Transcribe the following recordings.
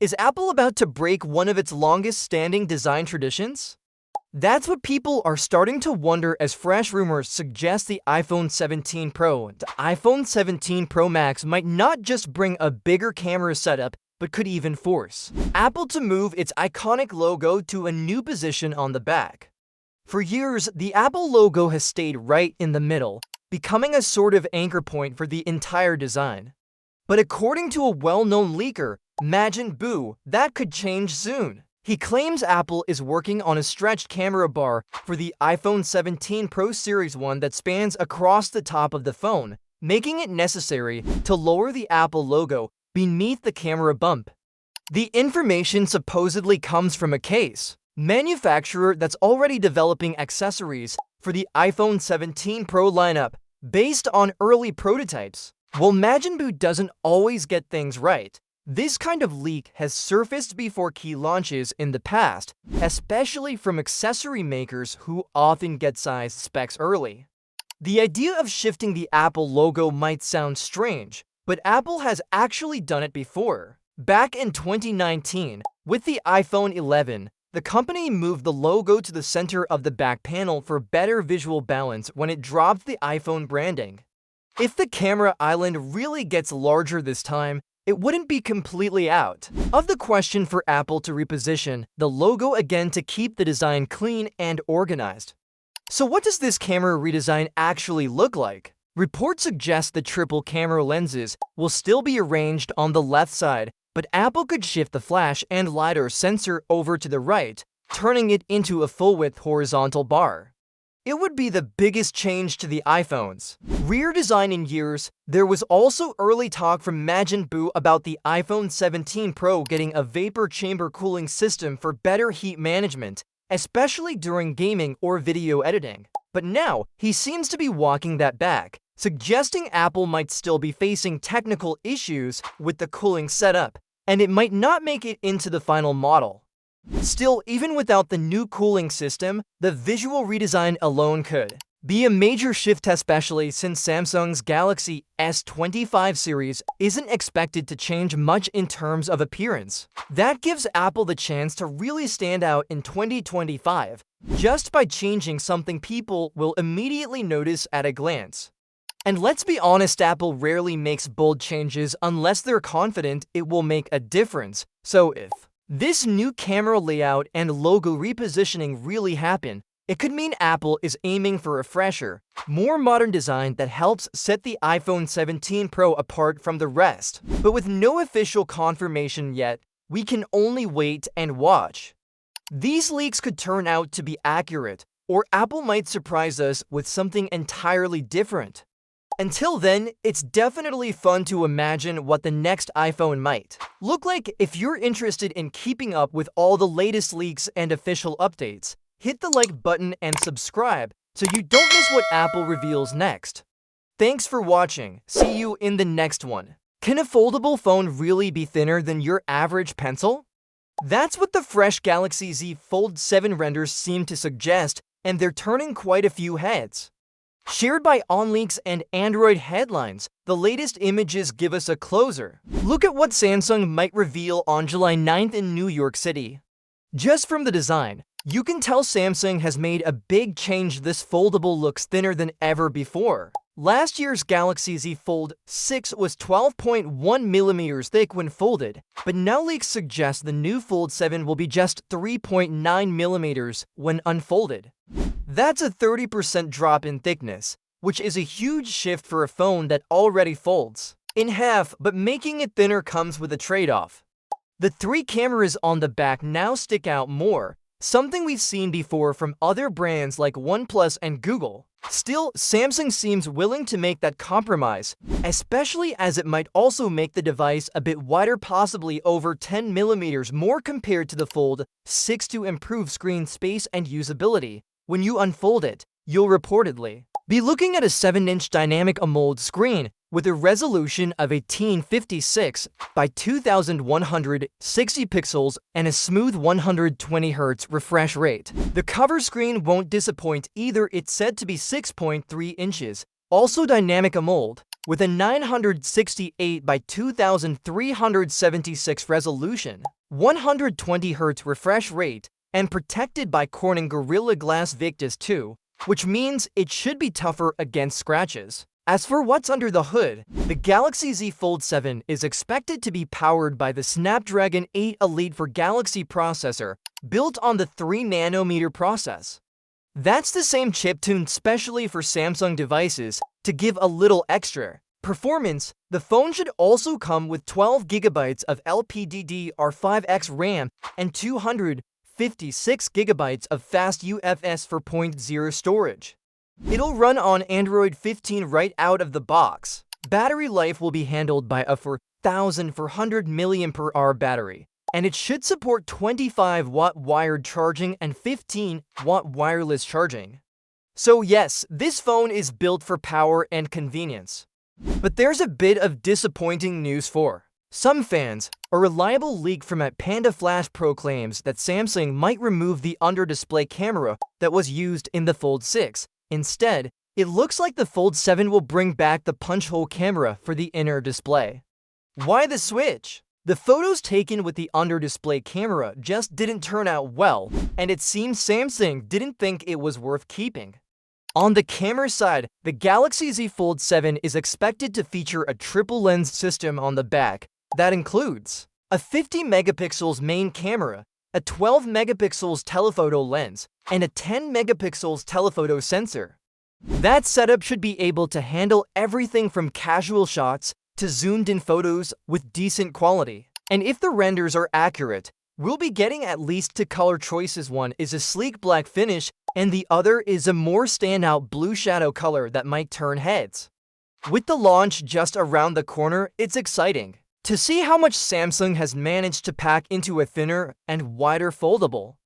Is Apple about to break one of its longest-standing design traditions? That's what people are starting to wonder as fresh rumors suggest the iPhone 17 Pro and iPhone 17 Pro Max might not just bring a bigger camera setup, but could even force Apple to move its iconic logo to a new position on the back. For years, the Apple logo has stayed right in the middle, becoming a sort of anchor point for the entire design. But according to a well-known leaker, Majin Buu, that could change soon. He claims Apple is working on a stretched camera bar for the iPhone 17 Pro Series 1 that spans across the top of the phone, making it necessary to lower the Apple logo beneath the camera bump. The information supposedly comes from a case manufacturer that's already developing accessories for the iPhone 17 Pro lineup based on early prototypes. While Majin Buu doesn't always get things right, this kind of leak has surfaced before key launches in the past, especially from accessory makers who often get size specs early. The idea of shifting the Apple logo might sound strange, but Apple has actually done it before. Back in 2019, with the iPhone 11, the company moved the logo to the center of the back panel for better visual balance when it dropped the iPhone branding. If the camera island really gets larger this time, it wouldn't be completely out of the question for Apple to reposition the logo again to keep the design clean and organized. So what does this camera redesign actually look like? Reports suggest the triple camera lenses will still be arranged on the left side, but Apple could shift the flash and LiDAR sensor over to the right, turning it into a full-width horizontal bar. It would be the biggest change to the iPhone's rear design in years. There was also early talk from Majin Buu about the iPhone 17 Pro getting a vapor chamber cooling system for better heat management, especially during gaming or video editing. But now, he seems to be walking that back, suggesting Apple might still be facing technical issues with the cooling setup, and it might not make it into the final model. Still, even without the new cooling system, the visual redesign alone could be a major shift, especially since Samsung's Galaxy S25 series isn't expected to change much in terms of appearance. That gives Apple the chance to really stand out in 2025, just by changing something people will immediately notice at a glance. And let's be honest, Apple rarely makes bold changes unless they're confident it will make a difference. So if this new camera layout and logo repositioning really happen, it could mean Apple is aiming for a fresher, more modern design that helps set the iPhone 17 Pro apart from the rest. But with no official confirmation yet, we can only wait and watch. These leaks could turn out to be accurate, or Apple might surprise us with something entirely different. Until then, it's definitely fun to imagine what the next iPhone might look like. If you're interested in keeping up with all the latest leaks and official updates, hit the like button and subscribe so you don't miss what Apple reveals next. Thanks for watching. See you in the next one. Can a foldable phone really be thinner than your average pencil? That's what the fresh Galaxy Z Fold 7 renders seem to suggest, and they're turning quite a few heads. Shared by OnLeaks and Android headlines, the latest images give us a closer look at what Samsung might reveal on July 9th in New York City. Just from the design, you can tell Samsung has made a big change. This foldable looks thinner than ever before. Last year's Galaxy Z Fold 6 was 12.1 millimeters thick when folded, but now leaks suggest the new Fold 7 will be just 3.9 millimeters when unfolded. That's a 30% drop in thickness, which is a huge shift for a phone that already folds in half, but making it thinner comes with a trade-off. The three cameras on the back now stick out more, something we've seen before from other brands like OnePlus and Google. Still, Samsung seems willing to make that compromise, especially as it might also make the device a bit wider, possibly over 10 millimeters more compared to the Fold 6 to improve screen space and usability. When you unfold it, you'll reportedly be looking at a 7-inch dynamic AMOLED screen with a resolution of 1856 by 2160 pixels and a smooth 120 Hz refresh rate. The cover screen won't disappoint either. It's said to be 6.3 inches, also dynamic AMOLED, with a 968 by 2376 resolution, 120Hz refresh rate, and protected by Corning Gorilla Glass Victus 2, which means it should be tougher against scratches. As for what's under the hood, the Galaxy Z Fold 7 is expected to be powered by the Snapdragon 8 Elite for Galaxy processor, built on the 3nm process. That's the same chip tuned specially for Samsung devices. To give a little extra performance, the phone should also come with 12GB of LPDDR5X RAM and 256GB of fast UFS 4.0 storage. It'll run on Android 15 right out of the box. Battery life will be handled by a 4,400 mAh battery, and it should support 25-watt wired charging and 15-watt wireless charging. So yes, this phone is built for power and convenience. But there's a bit of disappointing news for some fans. A reliable leak from at Panda Flash proclaims that Samsung might remove the under-display camera that was used in the Fold 6. Instead, it looks like the Fold 7 will bring back the punch-hole camera for the inner display. Why the switch? The photos taken with the under-display camera just didn't turn out well, and it seems Samsung didn't think it was worth keeping. On the camera side, the Galaxy Z Fold 7 is expected to feature a triple lens system on the back that includes a 50-megapixels main camera, a 12-megapixels telephoto lens, and a 10-megapixels telephoto sensor. That setup should be able to handle everything from casual shots to zoomed-in photos with decent quality. And if the renders are accurate, we'll be getting at least two color choices. One is a sleek black finish, and the other is a more standout blue shadow color that might turn heads. With the launch just around the corner, it's exciting to see how much Samsung has managed to pack into a thinner and wider foldable.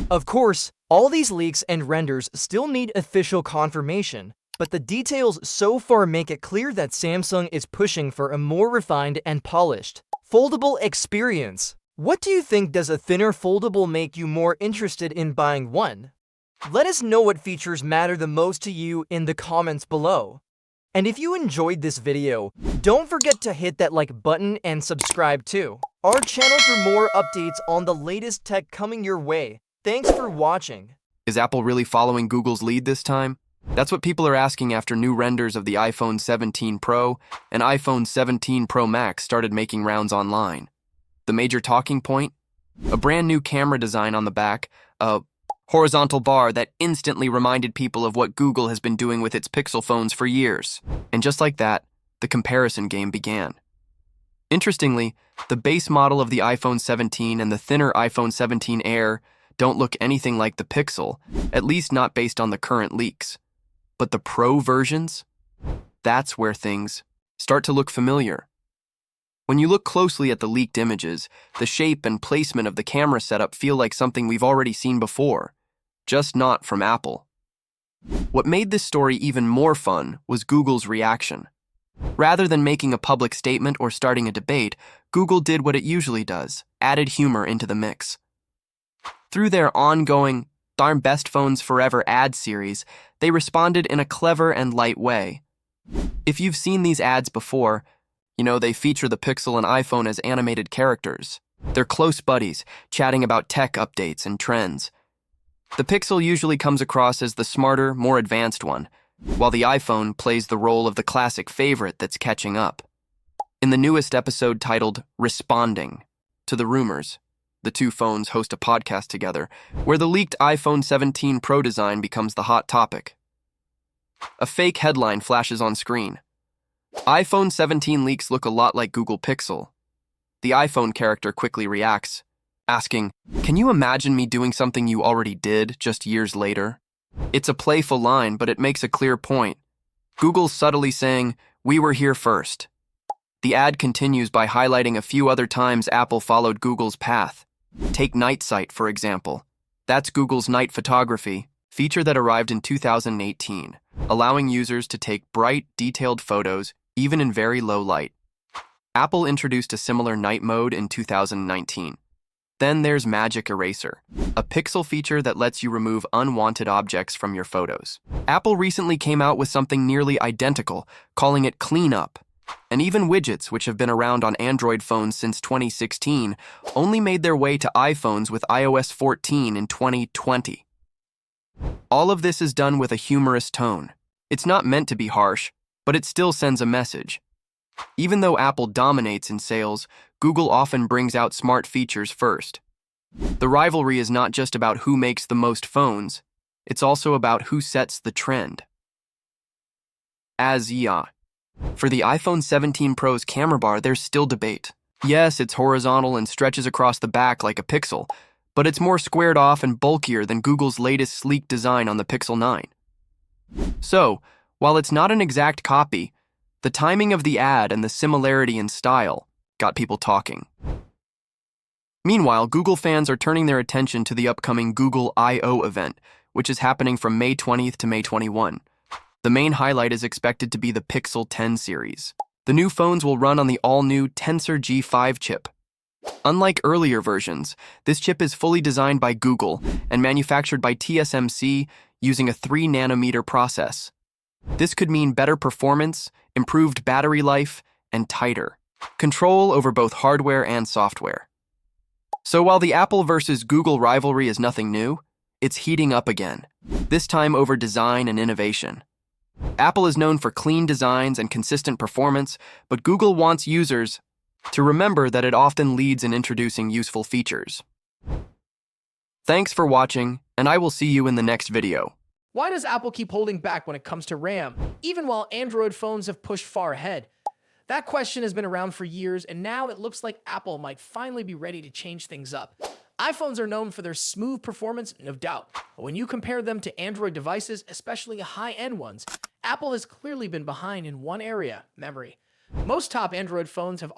Of course, all these leaks and renders still need official confirmation, but the details so far make it clear that Samsung is pushing for a more refined and polished foldable experience. What do you think? Does a thinner foldable make you more interested in buying one? Let us know what features matter the most to you in the comments below. And if you enjoyed this video, don't forget to hit that like button and subscribe to our channel for more updates on the latest tech coming your way. Thanks for watching. Is Apple really following Google's lead this time? That's what people are asking after new renders of the iPhone 17 Pro and iPhone 17 Pro Max started making rounds online. The major talking point? A brand new camera design on the back, a horizontal bar that instantly reminded people of what Google has been doing with its Pixel phones for years. And just like that, the comparison game began. Interestingly, the base model of the iPhone 17 and the thinner iPhone 17 Air don't look anything like the Pixel, at least not based on the current leaks. But the Pro versions? That's where things start to look familiar. When you look closely at the leaked images, the shape and placement of the camera setup feel like something we've already seen before, just not from Apple. What made this story even more fun was Google's reaction. Rather than making a public statement or starting a debate, Google did what it usually does, added humor into the mix. Through their ongoing Darn Best Phones Forever ad series, they responded in a clever and light way. If you've seen these ads before, you know they feature the Pixel and iPhone as animated characters. They're close buddies, chatting about tech updates and trends. The Pixel usually comes across as the smarter, more advanced one, while the iPhone plays the role of the classic favorite that's catching up. In the newest episode titled Responding to the Rumors, the two phones host a podcast together where the leaked iPhone 17 Pro design becomes the hot topic. A fake headline flashes on screen. iPhone 17 leaks look a lot like Google Pixel. The iPhone character quickly reacts, asking, "Can you imagine me doing something you already did just years later?" It's a playful line, but it makes a clear point. Google's subtly saying, "We were here first." The ad continues by highlighting a few other times Apple followed Google's path. Take Night Sight, for example. That's Google's night photography feature that arrived in 2018, allowing users to take bright, detailed photos, even in very low light. Apple introduced a similar night mode in 2019. Then there's Magic Eraser, a pixel feature that lets you remove unwanted objects from your photos. Apple recently came out with something nearly identical, calling it Clean Up. And even widgets, which have been around on Android phones since 2016, only made their way to iPhones with iOS 14 in 2020. All of this is done with a humorous tone. It's not meant to be harsh, but it still sends a message. Even though Apple dominates in sales, Google often brings out smart features first. The rivalry is not just about who makes the most phones, it's also about who sets the trend. For the iPhone 17 Pro's camera bar, there's still debate. Yes, it's horizontal and stretches across the back like a Pixel, but it's more squared off and bulkier than Google's latest sleek design on the Pixel 9. So, while it's not an exact copy, the timing of the ad and the similarity in style got people talking. Meanwhile, Google fans are turning their attention to the upcoming Google I/O event, which is happening from May 20th to May 21. The main highlight is expected to be the Pixel 10 series. The new phones will run on the all-new Tensor G5 chip. Unlike earlier versions, this chip is fully designed by Google and manufactured by TSMC using a 3-nanometer process. This could mean better performance, improved battery life, and tighter control over both hardware and software. So while the Apple versus Google rivalry is nothing new, it's heating up again, this time over design and innovation. Apple is known for clean designs and consistent performance, but Google wants users to remember that it often leads in introducing useful features. Thanks for watching, and I will see you in the next video. Why does Apple keep holding back when it comes to RAM, even while Android phones have pushed far ahead? That question has been around for years, and now it looks like Apple might finally be ready to change things up. iPhones are known for their smooth performance, no doubt, but when you compare them to Android devices, especially high-end ones, Apple has clearly been behind in one area, memory. Most top Android phones have